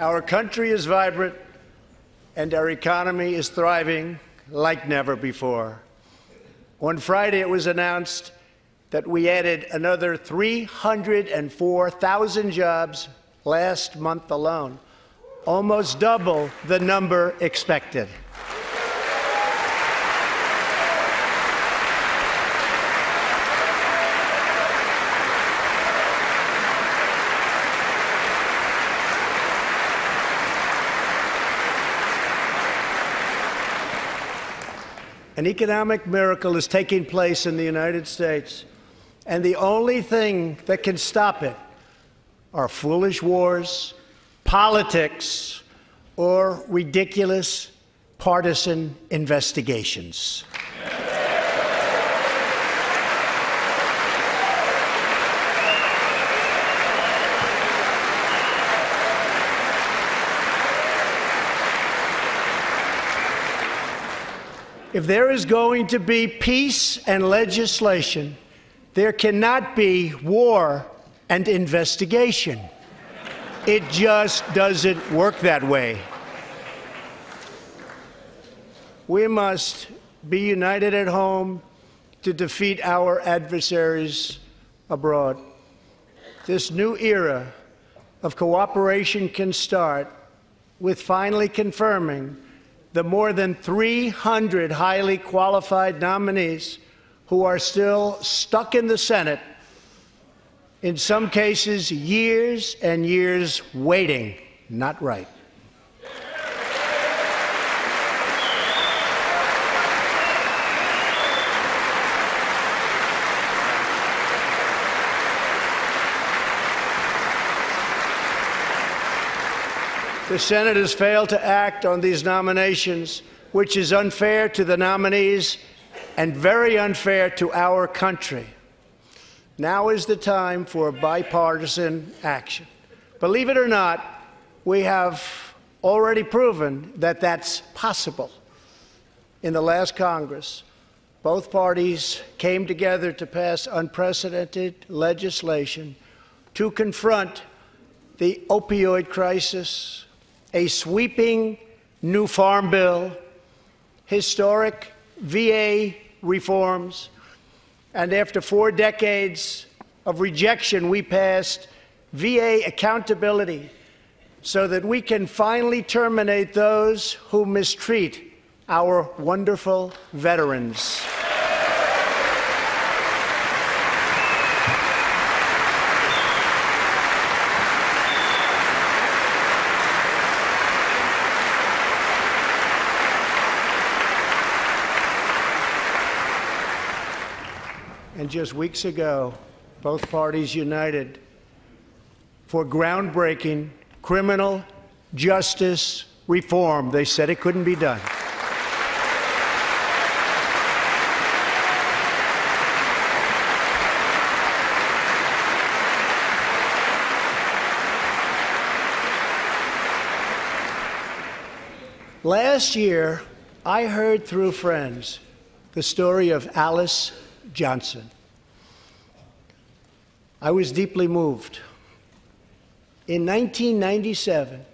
Our country is vibrant, and our economy is thriving like never before. On Friday, it was announced that we added another 304,000 jobs last month alone, almost double the number expected. An economic miracle is taking place in the United States, and the only thing that can stop it are foolish wars, politics, or ridiculous partisan investigations. If there is going to be peace and legislation, there cannot be war and investigation. It just doesn't work that way. We must be united at home to defeat our adversaries abroad. This new era of cooperation can start with finally confirming the more than 300 highly qualified nominees who are still stuck in the Senate, in some cases years and years waiting. Not right. The Senate has failed to act on these nominations, which is unfair to the nominees and very unfair to our country. Now is the time for bipartisan action. Believe it or not, we have already proven that that's possible. In the last Congress, both parties came together to pass unprecedented legislation to confront the opioid crisis, a sweeping new farm bill, historic VA reforms, and after 4 decades of rejection, we passed VA accountability so that we can finally terminate those who mistreat our wonderful veterans. And just weeks ago, both parties united for groundbreaking criminal justice reform. They said it couldn't be done. Last year, I heard through friends the story of Alice Johnson. I was deeply moved. In 1997,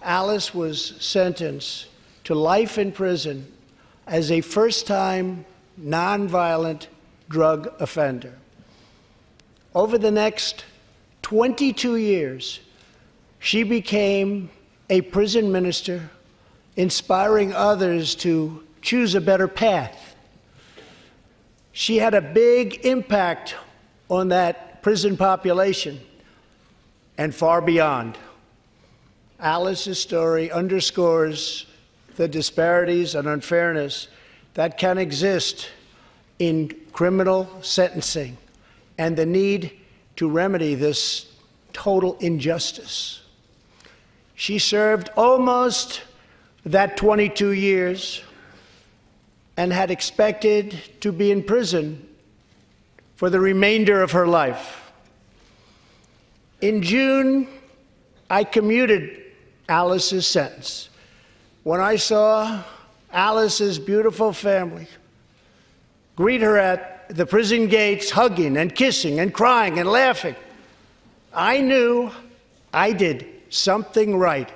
Alice was sentenced to life in prison as a first-time nonviolent drug offender. Over the next 22 years, she became a prison minister, inspiring others to choose a better path. She had a big impact on that prison population and far beyond. Alice's story underscores the disparities and unfairness that can exist in criminal sentencing and the need to remedy this total injustice. She served almost that 22 years and had expected to be in prison for the remainder of her life. In June, I commuted Alice's sentence. When I saw Alice's beautiful family greet her at the prison gates, hugging and kissing and crying and laughing, I knew I did something right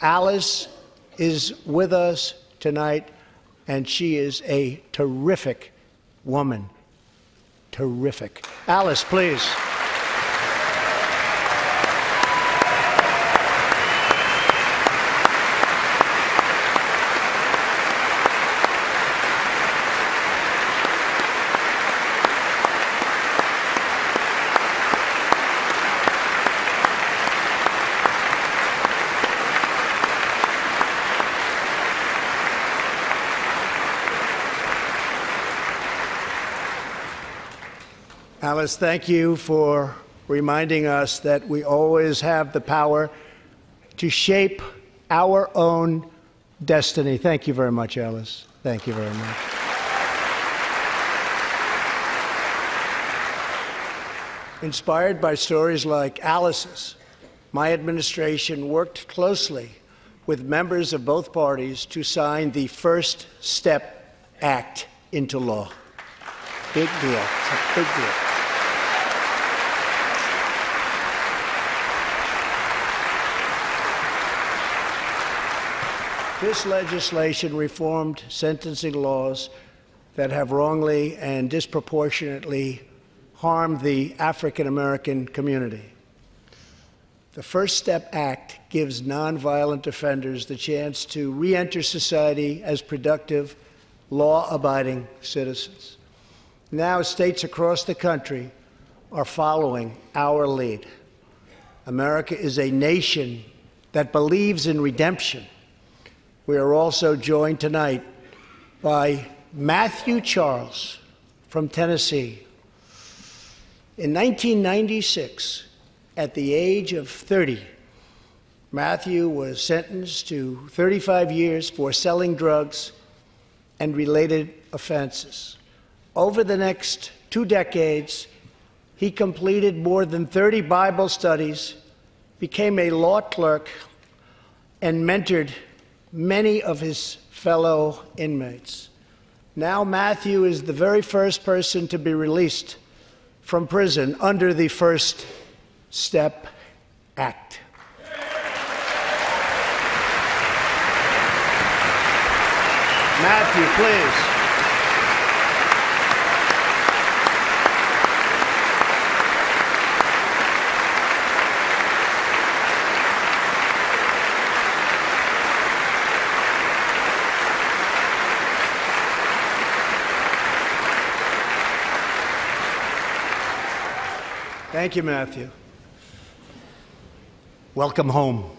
Alice is with us tonight, and she is a terrific woman. Terrific. Alice, please. Alice, thank you for reminding us that we always have the power to shape our own destiny. Thank you very much, Alice. Thank you very much. Inspired by stories like Alice's, my administration worked closely with members of both parties to sign the First Step Act into law. Big deal. It's a big deal. This legislation reformed sentencing laws that have wrongly and disproportionately harmed the African American community. The First Step Act gives nonviolent offenders the chance to re-enter society as productive, law-abiding citizens. Now, states across the country are following our lead. America is a nation that believes in redemption. We are also joined tonight by Matthew Charles from Tennessee. In 1996, at the age of 30, Matthew was sentenced to 35 years for selling drugs and related offenses. Over the next 2 decades, he completed more than 30 Bible studies, became a law clerk, and mentored many of his fellow inmates. Now Matthew is the very first person to be released from prison under the First Step Act. Matthew, please. Thank you, Matthew. Welcome home.